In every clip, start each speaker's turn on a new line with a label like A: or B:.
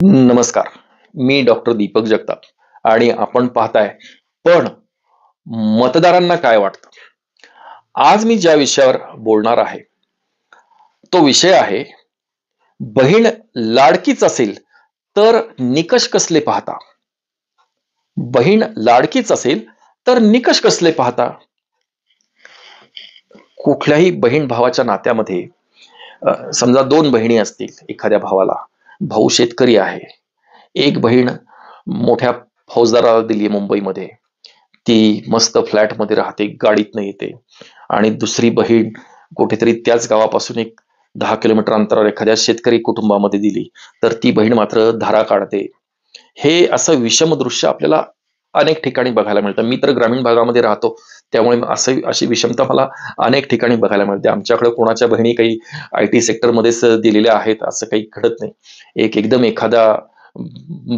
A: नमस्कार. मी डॉक्टर दीपक जगताप आणि आपण पाहताय पण मतदारांना काय वाटतं? आज मी ज्या विषयावर बोलणार आहे, तो विषय आहे बहीण लाडकीच असेल तर निकष कसले पाहता? बहीण लाडकीच असेल तर निकष कसले पाहता? कुठल्याही बहीण भावाच्या नात्यामध्ये समजा 2 बहिणी असतील एखाद्या भावाला. भाऊ शेतकरी आहे. एक बहीण मोठ्या फौजदाराला दिली मुंबईमध्ये. ती मस्त फ्लॅटमध्ये राहते, गाडीतनं येते आणि दुसरी बहीण कुठेतरी त्याच गावापासून एक 10 किलोमीटर अंतरावर एखाद्या शेतकरी कुटुंबामध्ये दिली, तर ती बहीण मात्र धारा काढते. हे असं विषम दृश्य आपल्याला अनेक ठिकाणी बघायला मिळतं. मी तर ग्रामीण भागामध्ये राहतो, त्यामुळे अशी विषमता मला अनेक ठिकाणी बघायला मिळते. आमच्याकडे कोणाच्या बहिणी काही IT सेक्टरमध्येच दिलेल्या आहेत असं काही घडत नाही. एकदम एखादा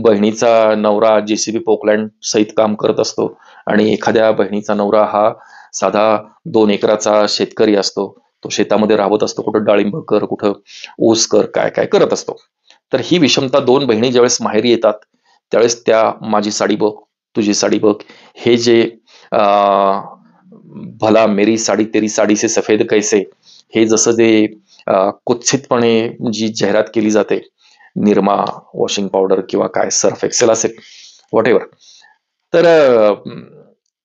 A: बहिणीचा नवरा JCB पोकलँड सहित काम करत असतो आणि एखाद्या बहिणीचा नवरा हा साधा 2 एकराचा शेतकरी असतो. तो शेतामध्ये राबत असतो. कुठं डाळिंब कर, कुठं ऊस कर, काय काय करत असतो. तर ही विषमता 2 बहिणी ज्यावेळेस माहेरी येतात, त्यावेळेस त्या माझी साडी बघ, तुझी साडी बघ, हे जे अं, भला मेरी साडी तेरी साडी से सफेद कैसे, हे जसं जे कुत्सितपणे जी जाहिरात केली जाते, निरमा वॉशिंग पावडर किंवा काय सर्फ एक्सेल असेल व्हॉटएव्हर. तर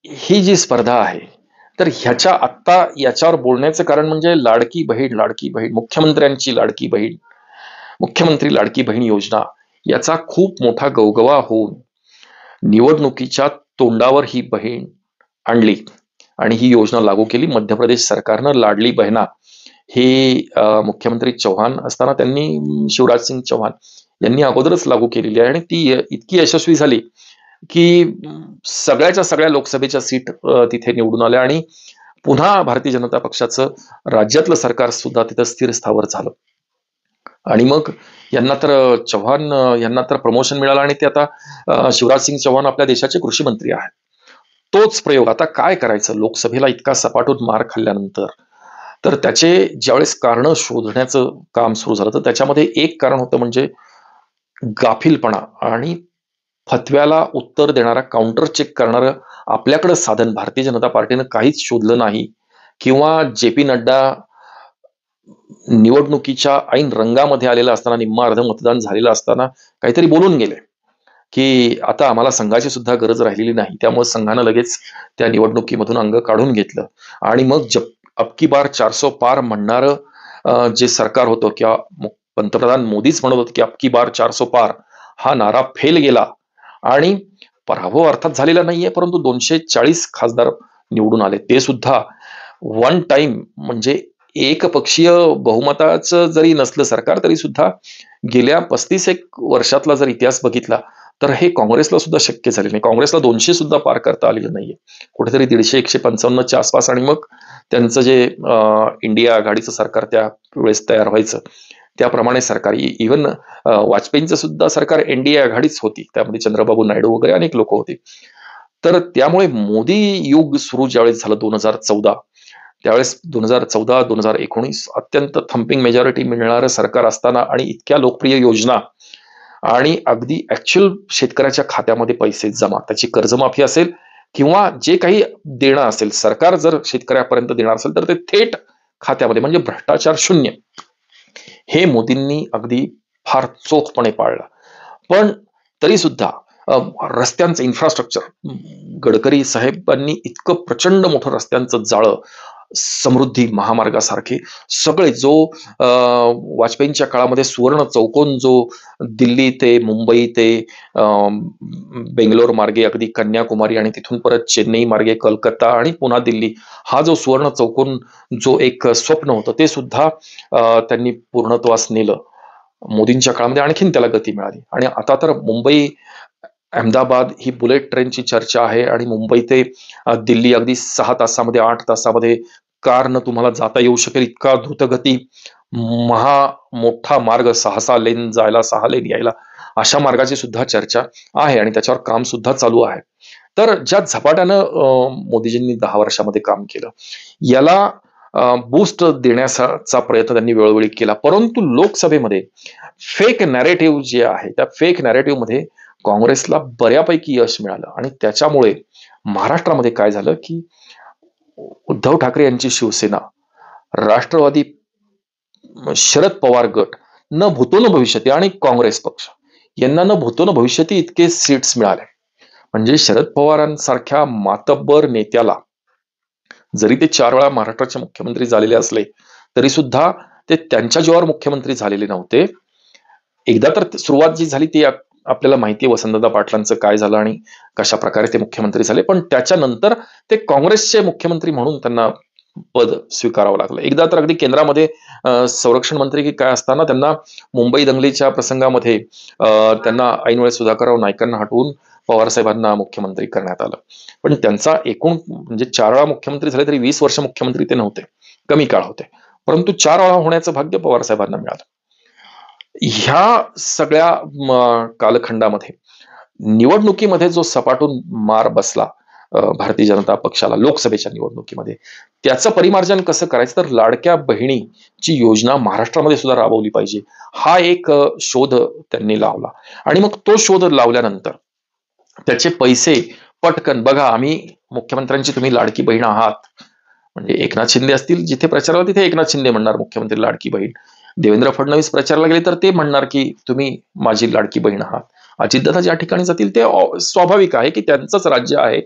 A: ही जी स्पर्धा आहे, तर ह्याच्या आत्ता याच्यावर बोलण्याचं कारण म्हणजे लाडकी बहीण, मुख्यमंत्र्यांची लाडकी बहीण, मुख्यमंत्री लाडकी बहीण योजना याचा खूप मोठा गवगवा होऊन निवडणुकीच्या तोंडावर ही बहीण आणली आणि ही योजना लागू केली. मध्य प्रदेश सरकारनं लाडली बहिणा हे मुख्यमंत्री चव्हाण असताना त्यांनी शिवराज सिंग चौहान यांनी अगोदरच लागू केलेली आहे आणि ती इतकी यशस्वी झाली की सगळ्याच्या सगळ्या लोकसभेच्या सीट तिथे निवडून आल्या आणि पुन्हा भारतीय जनता पक्षाचं राज्यातलं सरकार सुद्धा तिथं स्थिर स्थावर झालं. आणि मग यांना तर चव्हाण यांना तर प्रमोशन मिळालं आणि ते आता शिवराज सिंग चौहान आपल्या देशाचे कृषी मंत्री आहेत. तोच प्रयोग आता काय करायचं लोकसभेला इतका सपाटून मार खाल्ल्यानंतर. तर त्याचे ज्यावेळेस कारण शोधण्याचं काम सुरू झालं, तर त्याच्यामध्ये एक कारण होतं म्हणजे गाफीलपणा आणि फतव्याला उत्तर देणारा, काउंटर चेक करणारं आपल्याकडे साधन भारतीय जनता पार्टीनं काहीच शोधलं नाही. किंवा JP नड्डा निवडणुकीच्या ऐन रंगामध्ये आलेला असताना, निम्मा अर्ध मतदान झालेलं असताना काहीतरी बोलून गेले की आता आम्हाला संघाची सुद्धा गरज राहिलेली नाही, त्यामुळे संघानं लगेच त्या निवडणुकीमधून अंग काढून घेतलं. आणि मग अब की बार 400 पार म्हणणारं जे सरकार होतं किंवा पंतप्रधान मोदीच म्हणत होते की अब की बार 400 पार, हा नारा फेल गेला आणि पराभव अर्थात झालेला नाहीये, परंतु 240 खासदार निवडून आले. ते सुद्धा वन टाइम, म्हणजे एकपक्षीय बहुमताचं जरी नसलं सरकार, तरी सुद्धा गेल्या 35 एक वर्षातला जर इतिहास बघितला तर हे काँग्रेसला सुद्धा शक्य झाले नाही. काँग्रेसला 200 सुद्धा पार करता आलेलं नाहीये. कुठेतरी 150-155च्या आसपास आणि मग त्यांचं जे इंडिया आघाडीचं सरकार त्या वेळेस तयार व्हायचं, त्याप्रमाणे सरकार इव्हन वाजपेयींचं सुद्धा सरकार NDA आघाडीच होती. त्यामध्ये चंद्रबाबू नायडू वगैरे अनेक लोक होते. तर त्यामुळे मोदी युग सुरू ज्यावेळेस झालं 2014, त्यावेळेस 2014-2019 अत्यंत थम्पिंग मेजॉरिटी मिळणारं सरकार असताना आणि इतक्या लोकप्रिय योजना आणि अगदी ऍक्च्युअल शेतकऱ्याच्या खात्यामध्ये पैसे जमा, त्याची कर्जमाफी असेल किंवा जे काही देणं असेल, सरकार जर शेतकऱ्यापर्यंत देणार असेल तर ते थेट खात्यामध्ये, म्हणजे भ्रष्टाचार शून्य, हे मोदींनी अगदी फार चोखपणे पाळलं. पण तरी सुद्धा रस्त्यांचं इन्फ्रास्ट्रक्चर, गडकरी साहेबांनी इतकं प्रचंड मोठं रस्त्यांचं जाळं, समृद्धी महामार्गासारखे सगळे, जो वाजपेयींच्या काळामध्ये सुवर्ण चौकोन, जो दिल्ली ते मुंबई ते बेंगलोर मार्गे अगदी कन्याकुमारी आणि तिथून परत चेन्नई मार्गे कलकत्ता आणि पुन्हा दिल्ली, हा जो सुवर्ण चौकोन, जो एक स्वप्न होतं, ते सुद्धा त्यांनी पूर्णत्वास नेलं. मोदींच्या काळामध्ये आणखीन त्याला गती मिळाली आणि आता तर मुंबई अहमदाबाद ही बुलेट ट्रेनची चर्चा आहे आणि मुंबई ते दिल्ली अगदी 6 तासामध्ये, 8 तासामध्ये कारनं तुम्हाला जाता येऊ शकेल इतका द्रुतगती मोठा मार्ग, 6 लेन जायला, 6 लेन यायला, अशा मार्गाची सुद्धा चर्चा आहे आणि त्याच्यावर काम सुद्धा चालू आहे. तर ज्या झपाट्यानं मोदीजींनी 10 वर्षामध्ये काम केलं, याला बूस्ट देण्याचा प्रयत्न त्यांनी वेळोवेळी केला. परंतु लोकसभेमध्ये फेक नॅरेटिव्ह जे आहे त्या फेक नॅरेटिव्ह मध्ये काँग्रेसला बऱ्यापैकी यश मिळालं आणि त्याच्यामुळे महाराष्ट्रामध्ये काय झालं की उद्धव ठाकरे यांची शिवसेना, राष्ट्रवादी, शरद पवार गट, न भूतो न भविष्यती आणि काँग्रेस पक्ष यांना न भूतो न भविष्यती इतके सीट्स मिळाले. म्हणजे शरद पवारांसारख्या मातब्बर नेत्याला जरी ते 4 वेळा महाराष्ट्राचे मुख्यमंत्री झालेले असले तरी सुद्धा ते त्यांच्या जीवावर मुख्यमंत्री झालेले नव्हते. एकदा तर सुरुवात जी झाली ती आपल्याला माहिती आहे वसंतदादा पाटलांचं काय झालं आणि कशा प्रकारे ते मुख्यमंत्री झाले. पण त्याच्यानंतर ते काँग्रेसचे मुख्यमंत्री म्हणून त्यांना पद स्वीकारावं लागलं. एकदा तर अगदी केंद्रामध्ये संरक्षण मंत्री की काय असताना त्यांना मुंबई दंगलीच्या प्रसंगामध्ये त्यांना ऐनवेळी सुधाकरराव नाईकांना हटवून पवार साहेबांना मुख्यमंत्री करण्यात आलं. पण त्यांचा एकूण म्हणजे 4 वेळा मुख्यमंत्री झाले तरी 20 वर्ष मुख्यमंत्री ते नव्हते, कमी काळ होते. परंतु 4 वेळा होण्याचं भाग्य पवार साहेबांना मिळालं. ह्या सगळ्या कालखंडामध्ये निवडणुकीमध्ये जो सपाटून मार बसला भारतीय जनता पक्षाला लोकसभेच्या निवडणुकीमध्ये, त्याचं परिमार्जन कसं करायचं तर लाडक्या बहिणीची योजना महाराष्ट्रामध्ये सुद्धा राबवली पाहिजे हा एक शोध त्यांनी लावला. आणि मग तो शोध लावल्यानंतर त्याचे पैसे पटकन बघा, आम्ही मुख्यमंत्र्यांची तुम्ही लाडकी बहीण आहात, म्हणजे एकनाथ शिंदे असतील जिथे प्रचाराला तिथे एकनाथ शिंदे म्हणणार मुख्यमंत्री लाडकी बहीण, देवेंद्र फडणवीस प्रचाराला गेले तर ते म्हणणार की तुम्ही माझी लाडकी बहीण आहात, अजितदादा ज्या ठिकाणी जातील ते स्वाभाविक आहे की त्यांचंच राज्य आहे,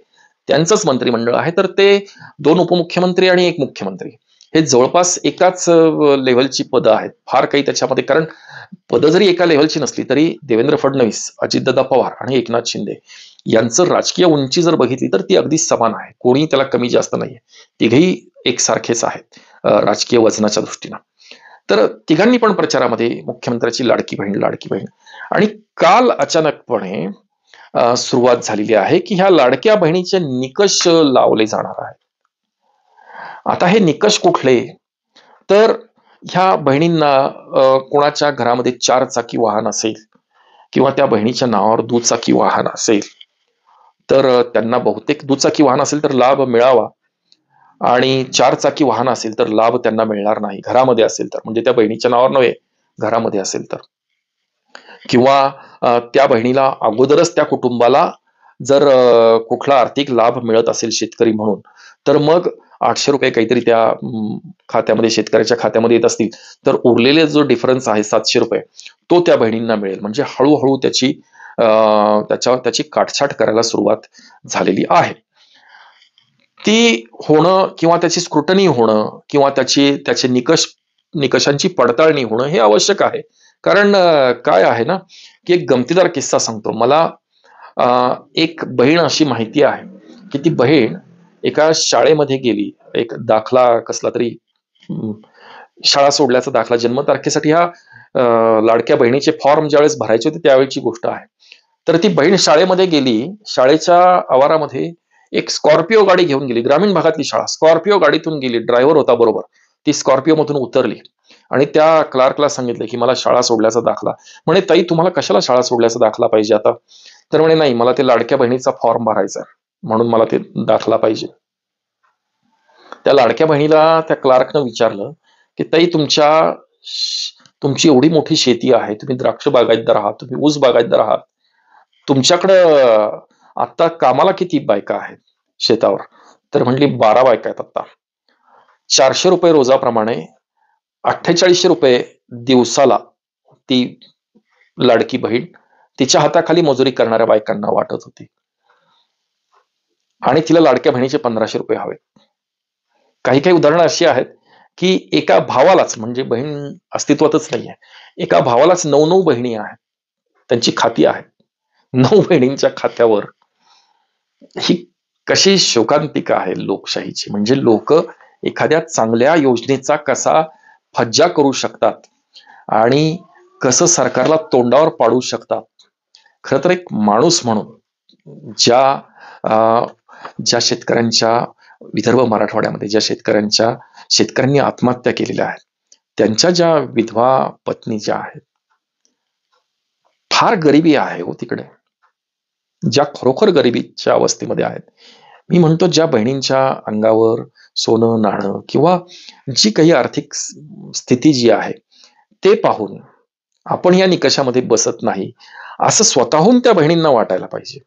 A: त्यांचंच मंत्रिमंडळ आहे, तर ते 2 उपमुख्यमंत्री आणि 1 मुख्यमंत्री हे जवळपास एकाच लेव्हलची पदं आहेत. फार काही त्याच्यामध्ये, कारण पदं जरी एका लेव्हलची नसली तरी देवेंद्र फडणवीस, अजितदादा पवार आणि एकनाथ शिंदे यांचं राजकीय उंची जर बघितली तर ती अगदी समान आहे, कोणी त्याला कमी जास्त नाहीये, तिघेही एकसारखेच आहेत राजकीय वजनाच्या दृष्टीनं. तर तिघांनी पण प्रचारामध्ये मुख्यमंत्र्याची लाडकी बहीण लाडकी बहीण, आणि काल अचानकपणे सुरुवात झालेली आहे की ह्या लाडक्या बहिणीचे निकष लावले जाणार आहेत. आता हे निकष कुठले तर ह्या बहिणींना कोणाच्या घरामध्ये 4 चाकी वाहन असेल किंवा त्या बहिणीच्या नावावर दुचाकी वाहन असेल तर त्यांना बहुतेक दुचाकी वाहन असेल तर लाभ मिळावा आणि 4 चाकी वाहन असेल तर लाभ त्यांना मिळणार नाही, घरामध्ये असेल तर, म्हणजे त्या बहिणीच्या नावावर नव्हे, घरामध्ये असेल तर. किंवा त्या बहिणीला अगोदरच त्या कुटुंबाला जर कुठला आर्थिक लाभ मिळत असेल शेतकरी म्हणून तर मग 800 रुपये काहीतरी त्या खात्यामध्ये शेतकऱ्याच्या खात्यामध्ये येत असतील तर उरलेले जो डिफरन्स आहे 700 रुपये तो त्या बहिणींना मिळेल. म्हणजे हळूहळू त्याची काटछाट करायला सुरुवात झालेली आहे. ती होणं किंवा त्याची स्क्रुटनी होणं किंवा त्याचे निकषांची पडताळणी होणं हे आवश्यक आहे. कारण काय आहे ना की एक गमतीदार किस्सा सांगतो. मला एक बहीण अशी माहिती आहे की ती बहीण एका शाळेमध्ये गेली, एक दाखला कसला तरी शाळा सोडल्याचा दाखला, जन्मतारखेसाठी ह्या लाडक्या बहिणीचे फॉर्म ज्यावेळेस भरायचे होते त्यावेळेची गोष्ट आहे. तर ती बहीण शाळेमध्ये गेली, शाळेच्या आवारामध्ये एक स्कॉर्पिओ गाडी घेऊन गेली, ग्रामीण भागातली शाळा, स्कॉर्पिओ गाडीतून गेली, ड्रायव्हर होता बरोबर, ती स्कॉर्पिओ मधून उतरली आणि त्या क्लार्कला सांगितलं की मला शाळा सोडल्याचा दाखला. म्हणे ताई तुम्हाला कशाला शाळा सोडल्याचा दाखला पाहिजे आता? तर म्हणे नाही, मला ते लाडक्या बहिणीचा फॉर्म भरायचा आहे म्हणून मला ते दाखला पाहिजे. त्या लाडक्या बहिणीला त्या क्लार्कनं विचारलं की ताई तुमची एवढी मोठी शेती आहे, तुम्ही द्राक्ष बागायतदार आहात, तुम्ही ऊस बागायतदार आहात, तुमच्याकडं आता कामाला किती बायका आहेत शेतावर? तर म्हणली 12 बायका आहेत आता. 400 रुपये रोजाप्रमाणे 4800 रुपये दिवसाला ती लाडकी बहीण तिच्या हाताखाली मजुरी करणाऱ्या बायकांना वाटत होती आणि तिला लाडक्या बहिणीचे 1500 रुपये हवे. काही काही उदाहरणं अशी आहेत की एका भावालाच, म्हणजे बहीण अस्तित्वातच नाहीये, एका भावालाच 9 बहिणी आहेत, त्यांची खाती आहेत. 9 बहिणींच्या खात्यावर ही कशी शोकांतिका आहे लोकशाहीची. म्हणजे लोक एखाद्या चांगल्या योजनेचा कसा फज्जा करू शकतात आणि कसं सरकारला तोंडावर पाडू शकतात. खर तर एक माणूस म्हणून ज्या शेतकऱ्यांच्या, विदर्भ मराठवाड्यामध्ये ज्या शेतकऱ्यांनी आत्महत्या केलेल्या आहेत, त्यांच्या ज्या विधवा पत्नी ज्या आहेत, फार गरिबी आहे हो तिकडे, ज्या खरोखर गरिबीच्या अवस्थेमध्ये आहेत, मी म्हणतो ज्या बहिणींच्या अंगावर सोनं नाणं किंवा जी काही आर्थिक स्थिती जी आहे ते पाहून आपण या निकषामध्ये बसत नाही असं स्वतःहून त्या बहिणींना वाटायला पाहिजे.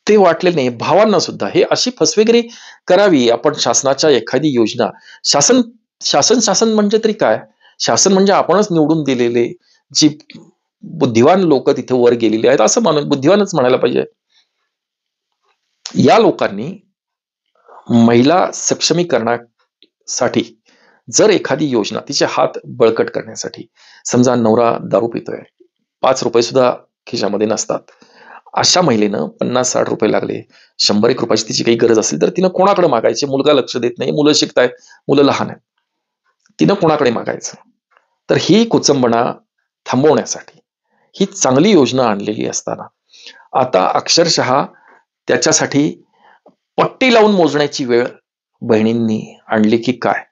A: ते वाटले नाही. भावांना सुद्धा हे अशी फसवेगिरी करावी. आपण शासनाच्या एखादी योजना शासन शासन शासन म्हणजे तरी काय? शासन म्हणजे आपणच निवडून दिलेले जी बुद्धिवान लोक तिथे वर गेलेली आहेत असं म्हणून बुद्धिवानच म्हणायला पाहिजे. या लोकांनी महिला सक्षमीकरणासाठी जर एखादी योजना तिचे हात बळकट करण्यासाठी, समजा नवरा दारू पितोय, 5 रुपये सुद्धा खिशामध्ये नसतात, अशा महिलेनं 50-60 रुपये लागले, 100-1 रुपयाची तिची काही गरज असेल तर तिनं कोणाकडे मागायचे? मुलगा लक्ष देत नाही, मुलं शिकतायत, मुलं लहान आहेत, तिनं कोणाकडे मागायचं? तर ही कुचंबणा थांबवण्यासाठी ही चांगली योजना आणलेली असताना आता अक्षरशः त्याच्यासाठी पट्टी लावून मोजण्याची वेळ बहिणींनी आणली की काय?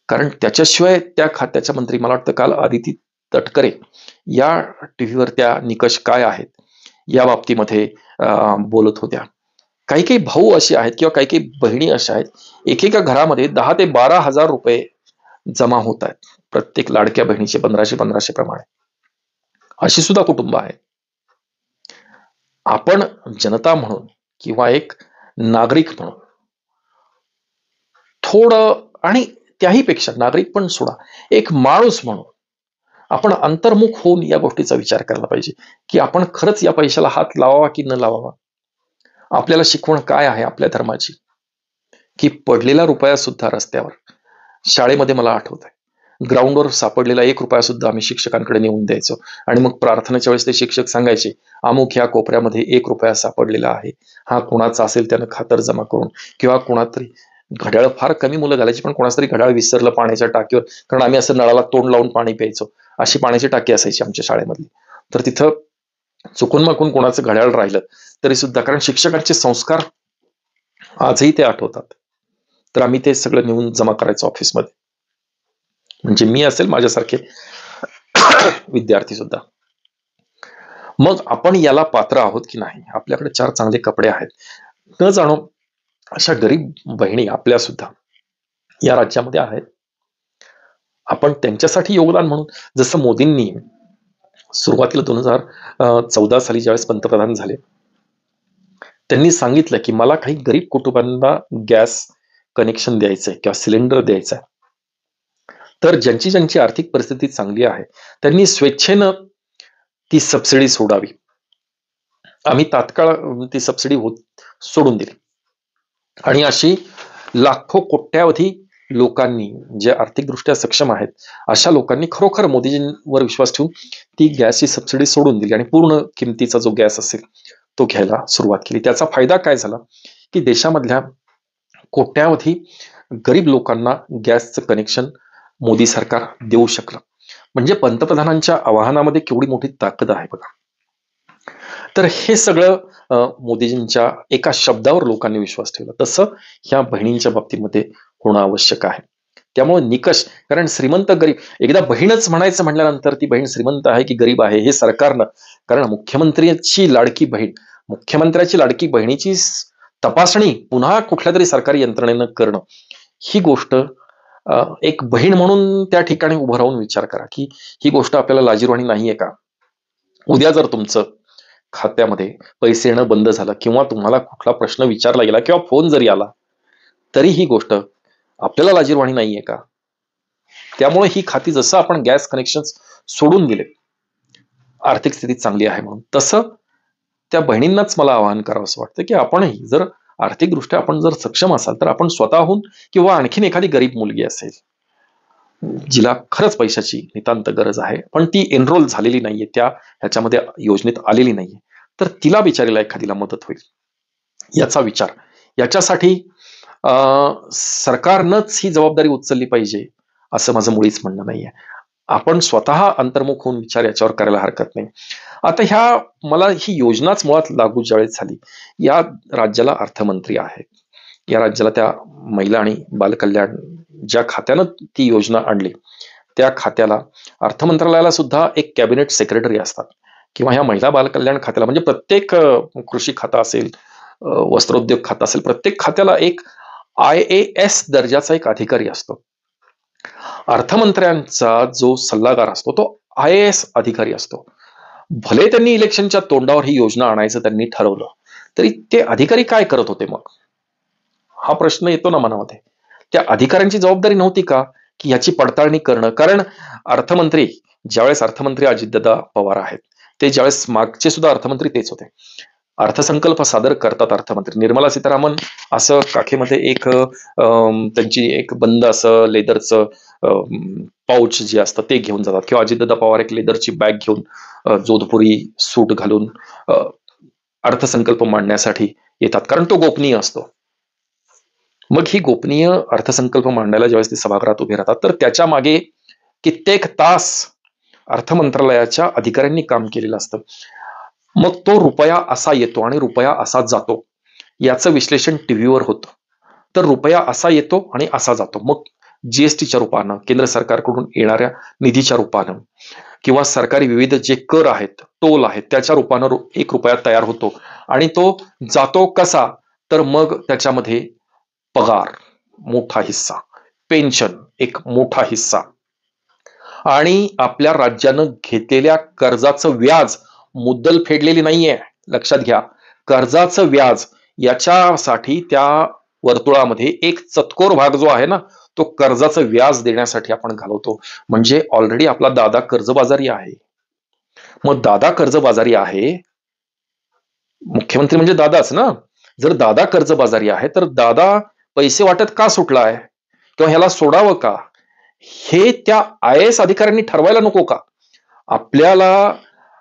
A: कारण त्याच्याशिवाय त्या खात्याच्या मंत्री, मला वाटतं काल आदिती तटकरे या टीव्हीवर त्या निकष काय आहेत या बाबतीमध्ये बोलत होत्या. काही काही भाऊ असे आहेत किंवा काही काही बहिणी अशा आहेत, एकेका घरामध्ये 10 ते 12,000 रुपये जमा होत आहेत प्रत्येक लाडक्या बहिणीचे 1500 प्रमाणे. अशी सुद्धा कुटुंब आहेत. आपण जनता म्हणून किंवा एक नागरिक म्हणून थोडं, आणि त्याही पेक्षा नागरिक पण सोडा, एक माणूस म्हणून आपण अंतर्मुख होऊन या गोष्टीचा विचार करायला पाहिजे की आपण खरंच या पैशाला हात लावावा की न लावावा. आपल्याला शिकवण काय आहे आपल्या धर्माची, की पडलेला रुपया सुद्धा रस्त्यावर, शाळेमध्ये मला आठवत आहे ग्राउंडवर सापडलेला 1 रुपया सुद्धा आम्ही शिक्षकांकडे नेऊन द्यायचो आणि मग प्रार्थनेच्या वेळेस ते शिक्षक सांगायचे, अमुक ह्या कोपऱ्यामध्ये 1 रुपया सापडलेला आहे, हा कोणाचा असेल त्यानं खातर जमा करून, किंवा कोणातरी घड्याळ, फार कमी मुलं घालायची पण कोणाच तरी घड्याळ विसरलं पाण्याच्या टाकीवर, कारण आम्ही असं नळाला तोंड लावून पाणी प्यायचो, अशी पाण्याची टाकी असायची आमच्या शाळेमधली, तर तिथं चुकून माकून कोणाचं घड्याळ राहिलं तरी सुद्धा, कारण शिक्षकांचे संस्कार आजही ते आठवतात, तर आम्ही ते सगळं नेऊन जमा करायचो ऑफिसमध्ये. म्हणजे मी असेल, माझ्यासारखे विद्यार्थी सुद्धा. मग आपण याला पात्र आहोत की नाही? आपल्याकडे 4 चांगले कपडे आहेत, न जाणो अशा गरीब बहिणी आपल्या सुद्धा या राज्यामध्ये आहेत. आपण त्यांच्यासाठी योगदान म्हणून, जसं मोदींनी सुरुवातीला 2014 साली ज्यावेळेस पंतप्रधान झाले, त्यांनी सांगितलं की मला काही गरीब कुटुंबांना गॅस कनेक्शन द्यायचंय किंवा सिलेंडर द्यायचा आहे, तर ज्यांची ज्यांची आर्थिक परिस्थिती चांगली आहे त्यांनी स्वेच्छेनं ती सबसिडी सोडावी. आम्ही तात्काळ ती सबसिडी सोडून दिली आणि अशी लाखो कोट्यावधी लोकांनी, जे आर्थिकदृष्ट्या सक्षम आहेत अशा लोकांनी खरोखर मोदीजींवर विश्वास ठेवून ती गॅसची सबसिडी सोडून दिली आणि पूर्ण किमतीचा जो गॅस असेल तो घ्यायला सुरुवात केली. त्याचा फायदा काय झाला की देशामधल्या कोट्यावधी गरीब लोकांना गॅसचं कनेक्शन मोदी सरकार देऊ शकलं. म्हणजे पंतप्रधानांच्या आवाहनामध्ये केवढी मोठी ताकद आहे बघा. तर हे सगळं मोदीजींच्या एका शब्दावर लोकांनी विश्वास ठेवला, तसं ह्या बहिणींच्या बाबतीमध्ये होणं आवश्यक आहे. त्यामुळे निकष, कारण श्रीमंत गरीब, एकदा बहीणच म्हणायचं म्हटल्यानंतर ती बहीण श्रीमंत आहे की गरीब आहे हे सरकारनं, कारण मुख्यमंत्र्याची लाडकी बहीण, मुख्यमंत्र्याची लाडकी बहिणीची तपासणी पुन्हा कुठल्या तरी सरकारी यंत्रणेनं करणं, ही गोष्ट एक बहीण म्हणून त्या ठिकाणी उभं राहून विचार करा की ही गोष्ट आपल्याला लाजिरवाणी नाहीये का? उद्या जर तुमचं खात्यामध्ये पैसे येणं बंद झालं किंवा तुम्हाला कुठला प्रश्न विचारला गेला किंवा फोन जरी आला तरी ही गोष्ट आपल्याला लाजिरवाणी नाहीये का? त्यामुळे ही खाती, जसं आपण गॅस कनेक्शन सोडून दिले आर्थिक स्थिती चांगली आहे म्हणून, तसं त्या बहिणींनाच मला आवाहन करावं असं वाटतं की आपणही जर आर्थिकदृष्ट्या आपण जर सक्षम असाल तर आपण स्वतःहून किंवा आणखीन एखादी गरीब मुलगी असेल जिला खरंच पैशाची नितांत गरज आहे पण ती एनरोल झालेली नाहीये, त्या ह्याच्यामध्ये योजनेत आलेली नाहीये, तर तिला बिचारीला एखादीला मदत होईल याचा विचार, याच्यासाठी सरकारनंच ही जबाबदारी उचलली पाहिजे असं माझं मुळीच म्हणणं नाहीये. आपण स्वतः अंतर्मुख होऊन विचार याच्यावर करायला हरकत नाही. आता मला ही योजनाच मुळात लागू ज्यावेळेस झाली, या राज्याला अर्थमंत्री आहेत, या राज्याला त्या महिला आणि बालकल्याण ज्या खात्यानं ती योजना आणली त्या खात्याला, अर्थमंत्रालयाला सुद्धा एक कॅबिनेट सेक्रेटरी असतात किंवा ह्या महिला बालकल्याण खात्याला म्हणजे प्रत्येक कृषी खातं असेल, वस्त्रोद्योग खातं असेल, प्रत्येक खात्याला एक IAS दर्जाचा एक अधिकारी असतो. अर्थमंत्र्यांचा जो सल्लागार असतो तो IAS अधिकारी असतो. भले त्यांनी इलेक्शनच्या तोंडावर ही योजना आणायचं त्यांनी ठरवलं, तरी ते अधिकारी काय करत होते मग? हा प्रश्न येतो ना मनामध्ये. त्या अधिकाऱ्यांची जबाबदारी नव्हती का, की याची पडताळणी करणं? कारण अर्थमंत्री, ज्यावेळेस अर्थमंत्री अजितदादा पवार आहेत, ते ज्यावेळेस मागचे सुद्धा अर्थमंत्री तेच होते. अर्थसंकल्प सादर करतात अर्थमंत्री. निर्मला सीतारामन असं काखेमध्ये एक त्यांची एक बंद असं लेदरचं पाऊच जे असतं ते घेऊन जातात, किंवा अजितदादा पवार एक लेदरची बॅग घेऊन जोधपुरी सूट घालून अ, अर्थसंकल्प मांडण्यासाठी येतात, कारण तो गोपनीय असतो. मग ही गोपनीय अर्थसंकल्प मांडायला ज्यावेळेस ते सभागृहात उभे राहतात, तर त्याच्या मागे कित्येक तास अर्थ मंत्रालयाच्या अधिकाऱ्यांनी काम केलेलं असतं. मग तो रुपया असा येतो आणि रुपया असा जातो, याचं विश्लेषण टीव्हीवर होतं. तर रुपया असा येतो आणि असा जातो. मग जीएसटीच्या रूपानं, केंद्र सरकारकडून येणाऱ्या निधीच्या रूपानं, किंवा सरकारी विविध जे कर आहेत, टोल आहेत, त्याच्या रूपानं ₹1 तयार होतो. आणि तो जातो कसा? तर मग त्याच्यामध्ये पगार मोठा हिस्सा, पेन्शन एक मोठा हिस्सा, आणि आपल्या राज्यानं घेतलेल्या कर्जाचं व्याज, मुद्दल फेडलेली नाहीये, लक्षात घ्या. कर्जाचं व्याज याच्यासाठी त्या वर्तुळामध्ये एक चतकोर भाग जो आहे ना, तो कर्जाचं व्याज देण्यासाठी आपण घालवतो. म्हणजे ऑलरेडी आपला दादा कर्जबाजारी आहे. मग दादा कर्जबाजारी आहे, मुख्यमंत्री म्हणजे दादाच ना. जर दादा कर्जबाजारी आहे, तर दादा पैसे वाटत का सुटलाय, किंवा ह्याला सोडावं का, हे त्या IAS अधिकाऱ्यांनी ठरवायला नको का? आपल्याला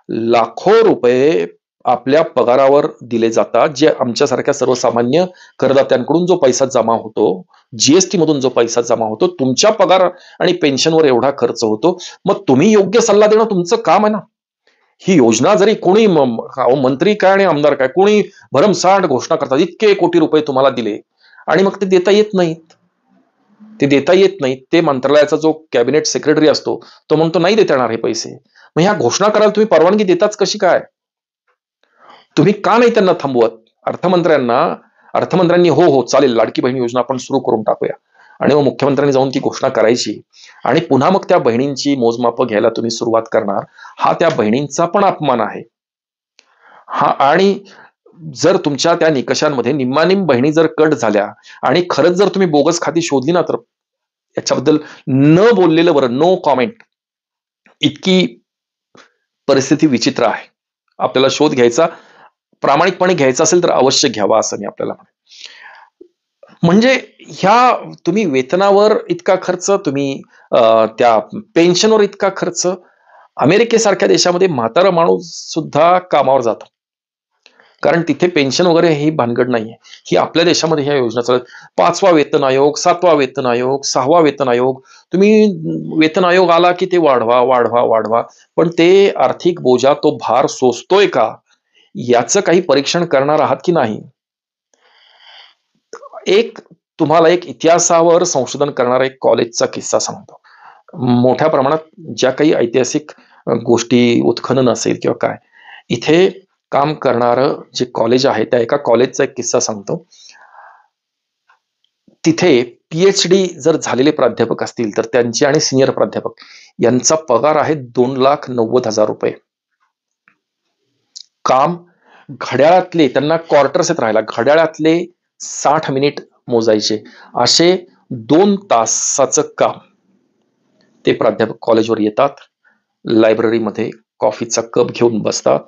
A: लाखो रुपये आपल्या पगारावर दिले जातात, जे आमच्यासारख्या सर्वसामान्य करदात्यांकडून जो पैसा जमा होतो, जीएसटी मधून जो पैसा जमा होतो, तुमच्या पगार आणि पेन्शनवर एवढा खर्च होतो. मग तुम्ही योग्य सल्ला देणं तुमचं काम आहे ना. ही योजना जरी कोणी मंत्री काय आणि आमदार काय, कोणी भरमसाठ घोषणा करतात, इतके कोटी रुपये तुम्हाला दिले, आणि मग ते देता येत नाहीत. ते देता येत नाहीत. ते मंत्रालयाचा जो कॅबिनेट सेक्रेटरी असतो, तो म्हणतो नाही देता येणार हे पैसे. मग ह्या घोषणा करायला तुम्ही परवानगी देताच कशी काय? तुम्ही का नाही त्यांना थांबवत? अर्थमंत्र्यांनी हो हो चालेल, लाडकी बहीण योजना आपण सुरू करून टाकूया, आणि मग मुख्यमंत्र्यांनी जाऊन ती घोषणा करायची, आणि पुन्हा मग त्या बहिणींची मोजमाप घ्यायला तुम्ही सुरुवात करणार. हा त्या बहिणींचा पण अपमान आहे. हा, आणि जर तुमच्या त्या निकषांमध्ये निम्मानिम बहिणी जर कट झाल्या, आणि खरंच जर तुम्ही बोगस खाती शोधली ना, तर याच्याबद्दल न बोललेलं बरं, नो कॉमेंट. इतकी परिस्थिती विचित्र आहे. आपल्याला शोध घ्यायचा, प्रामाणिकपणे घ्यायचा असेल तर अवश्य घ्यावा, असं मी आपल्याला म्हणेन. म्हणजे ह्या तुम्ही वेतनावर इतका खर्च, तुम्ही त्या पेन्शनवर इतका खर्च. अमेरिकेसारख्या देशामध्ये म्हातारा माणूस सुद्धा कामावर जातो, कारण तिथे पेन्शन वगैरे ही भानगड नाहीये. ही आपल्या देशामध्ये ह्या योजना चालत. 5वा वेतन आयोग, 7वा वेतन आयोग, 6वा वेतन आयोग, तुम्ही वेतन आयोग आला की ते वाढवा वाढवा वाढवा. पण ते आर्थिक बोजा, तो भार सोसतोय का, याचं काही परीक्षण करणार आहात की नाही? एक तुम्हाला एक इतिहासावर संशोधन करणारा एक कॉलेजचा किस्सा सांगतो. मोठ्या प्रमाणात ज्या काही ऐतिहासिक गोष्टी उत्खनन असेल किंवा काय, इथे काम करणारं जे कॉलेज आहे, त्या एका कॉलेजचा एक किस्सा सांगतो. तिथे PhD जर झालेले प्राध्यापक असतील, तर त्यांचे आणि सिनियर प्राध्यापक यांचा पगार आहे ₹2,90,000. काम घड्याळातले, त्यांना क्वार्टर्स येत राहायला, घड्याळातले 60 मिनिट मोजायचे, असे 2 तासाचं काम. ते प्राध्यापक कॉलेजवर येतात, लायब्ररीमध्ये कॉफीचा कप घेऊन बसतात,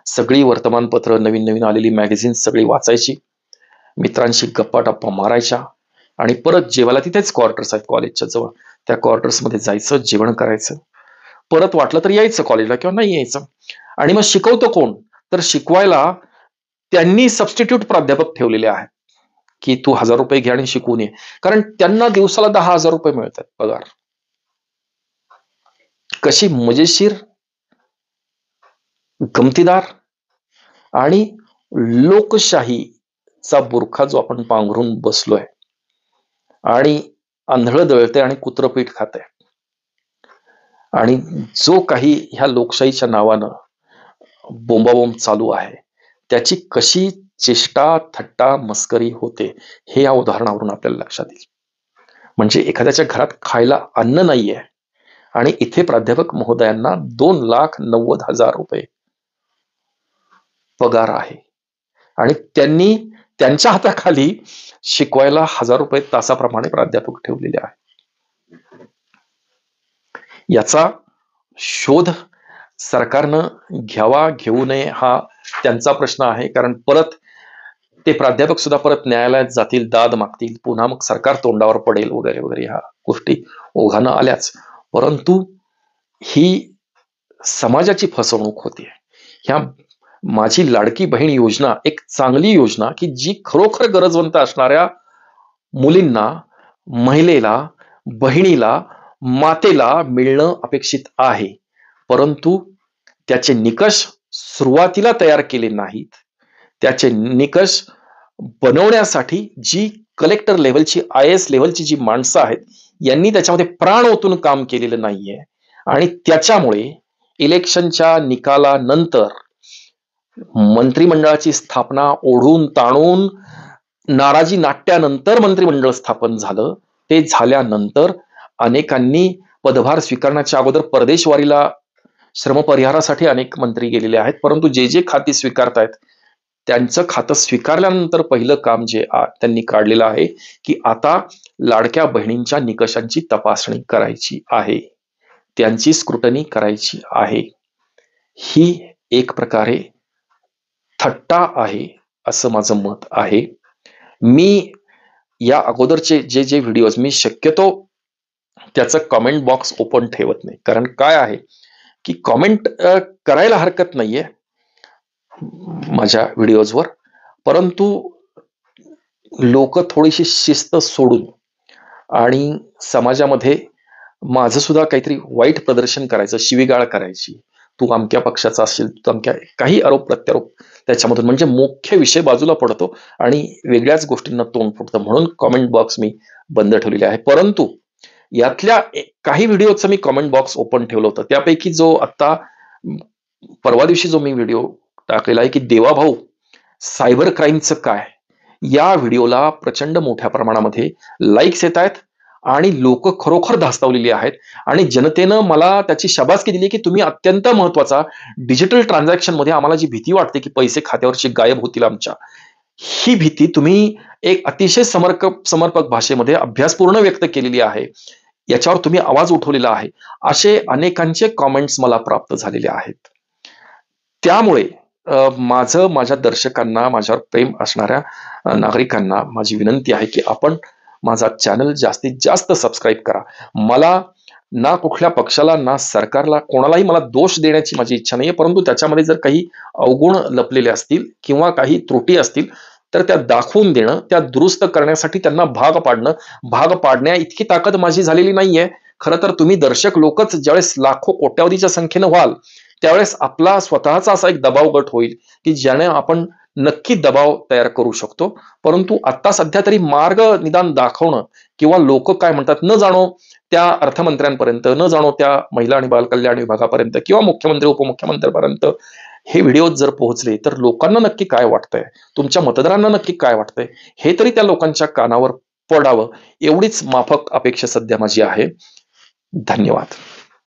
A: सगळी वर्तमानपत्र, नवीन नवीन आलेली मॅगझिन सगळी वाचायची, मित्रांशी गप्पा टप्पा मारायच्या, आणि परत जेवायला तिथेच क्वार्टर्स आहेत कॉलेजच्या जवळ, त्या क्वार्टर्समध्ये जायचं, जेवण करायचं, परत वाटलं तर यायचं कॉलेजला किंवा नाही यायचं. आणि मग शिकवतो कोण? तर शिकवायला त्यांनी सबस्टिट्यूट प्राध्यापक ठेवलेले आहेत, की तू ₹1000 घे आणि शिकवून ये, कारण त्यांना दिवसाला ₹10,000 मिळतात पगार. कशी मजेशीर, गमतीदार, आणि लोकशाहीचा बुरखा जो आपण पांघरून बसलोय, आणि आंधळं दळतंय आणि कुत्रं पीठ खातंय, आणि जो काही ह्या लोकशाहीच्या नावानं बोंबाबोंब चालू आहे, त्याची कशी चेष्टा, थट्टा, मस्करी होते, हे या उदाहरणावरून आपल्याला लक्षात येईल. म्हणजे एखाद्याच्या घरात खायला अन्न नाहीये आणि इथे प्राध्यापक महोदयांना 2,90,000 पगार आहे आणि त्यांनी त्यांच्या हाताखाली शिकवायला ₹1,000 तासाप्रमाणे प्राध्यापक ठेवलेले आहे. याचा शोध सरकारनं घ्यावा घेऊ नये हा त्यांचा प्रश्न आहे. कारण परत ते प्राध्यापक सुद्धा परत न्यायालयात जातील, दाद मागतील, पुन्हा मग सरकार तोंडावर पडेल वगैरे वगैरे ह्या गोष्टी ओघानं आल्याच. परंतु ही समाजाची फसवणूक होते. ह्या माझी लाडकी बहीण योजना एक चांगली योजना की जी खरोखर गरजवंत असणाऱ्या मुलींना, महिलेला, बहिणीला, मातेला मिळणं अपेक्षित आहे. परंतु त्याचे निकष सुरुवातीला तयार केले नाहीत. त्याचे निकष बनवण्यासाठी जी कलेक्टर लेव्हलची, IAS लेव्हलची जी माणसं आहेत, यांनी त्याच्यामध्ये प्राण ओतून काम केलेलं नाहीये आणि त्याच्यामुळे इलेक्शनच्या निकालानंतर मंत्रिमंडळाची स्थापना ओढून ताणून नाराजी नाट्यानंतर मंत्रिमंडळ स्थापन झालं. ते झाल्यानंतर अनेकांनी पदभार स्वीकारण्याच्या अगोदर परदेशवारीला श्रमपरिहारासाठी अनेक मंत्री गेलेले आहेत. परंतु जे जे खाती स्वीकारतायत त्यांचं खातं स्वीकारल्यानंतर पहिलं काम जे त्यांनी काढलेलं आहे की आता लाडक्या बहिणींच्या निकषांची तपासणी करायची आहे, त्यांची स्क्रुटनी करायची आहे. ही एक प्रकारे थट्टा आहे असं माझं मत आहे. मी या अगोदरचे जे जे व्हिडिओज मी शक्यतो त्याचं कमेंट बॉक्स ओपन ठेवत नाही. कारण काय आहे की कमेंट करायला हरकत नाहीये माझ्या व्हिडिओजवर, परंतु लोक थोडीशी शिस्त सोडून आणि समाजामध्ये माझं सुद्धा काहीतरी वाईट प्रदर्शन करायचं, शिवीगाळ करायची, तू अमक्या पक्षाचा असेल, तू अमक्या, काही आरोप प्रत्यारोप त्याच्यामधून, म्हणजे मुख्य विषय बाजूला पडतो आणि वेगळ्याच गोष्टींना तोंड फुटतं. म्हणून कमेंट बॉक्स मी बंद ठेवलेले आहे. परंतु यातल्या काही व्हिडिओचं मी कमेंट बॉक्स ओपन ठेवलं होतं. त्यापैकी जो आता परवा दिवशी जो मी व्हिडिओ टाकलेला आहे की देवाभाऊ सायबर क्राईमचं काय, या व्हिडिओला प्रचंड मोठ्या प्रमाणामध्ये लाईक्स येत आहेत आणि लोक खरोखर धास्तावलेली आहेत आणि जनतेनं मला त्याची शाबासकी दिली की तुम्ही अत्यंत महत्वाचा डिजिटल ट्रान्झॅक्शन मध्ये आम्हाला जी भीती वाटते की पैसे खात्यावरचे गायब होतील आमच्या, ही भीती तुम्ही एक अतिशय समर्पक भाषेमध्ये अभ्यासपूर्ण व्यक्त केलेली आहे, याच्यावर तुम्ही आवाज उठवलेला आहे, असे अनेकांचे कॉमेंट्स मला प्राप्त झालेले आहेत. त्यामुळे माझ्या दर्शकांना, माझ्यावर प्रेम असणाऱ्या नागरिकांना माझी विनंती आहे की आपण माझा चॅनल जास्तीत जास्त सबस्क्राईब करा. मला ना कुठल्या पक्षाला ना सरकारला कोणालाही मला दोष देण्याची माझी इच्छा नाहीये, परंतु त्याच्यामध्ये जर काही अवगुण लपलेले असतील किंवा काही त्रुटी असतील तर त्या दाखवून देणं, त्या दुरुस्त करण्यासाठी त्यांना भाग पाडण्या इतकी ताकद माझी झालेली नाहीये. खरं तर तुम्ही दर्शक लोकच ज्यावेळेस लाखो कोट्यावधीच्या संख्येनं व्हाल त्यावेळेस आपला स्वतःचा असा एक दबाव गट होईल की ज्याने आपण नक्की दबाव तयार करू शकतो. परंतु आता सध्या तरी मार्ग निदान दाखवणं किंवा लोक काय म्हणतात न जाणो त्या अर्थमंत्र्यांपर्यंत, न जाणो त्या महिला आणि बालकल्याण विभागापर्यंत किंवा मुख्यमंत्री उपमुख्यमंत्र्यांपर्यंत हे व्हिडिओ जर पोहोचले तर लोकांना नक्की काय वाटतंय, तुमच्या मतदारांना नक्की काय वाटतंय, हे तरी त्या लोकांच्या कानावर पडावं, एवढीच माफक अपेक्षा सध्या माझी आहे. धन्यवाद.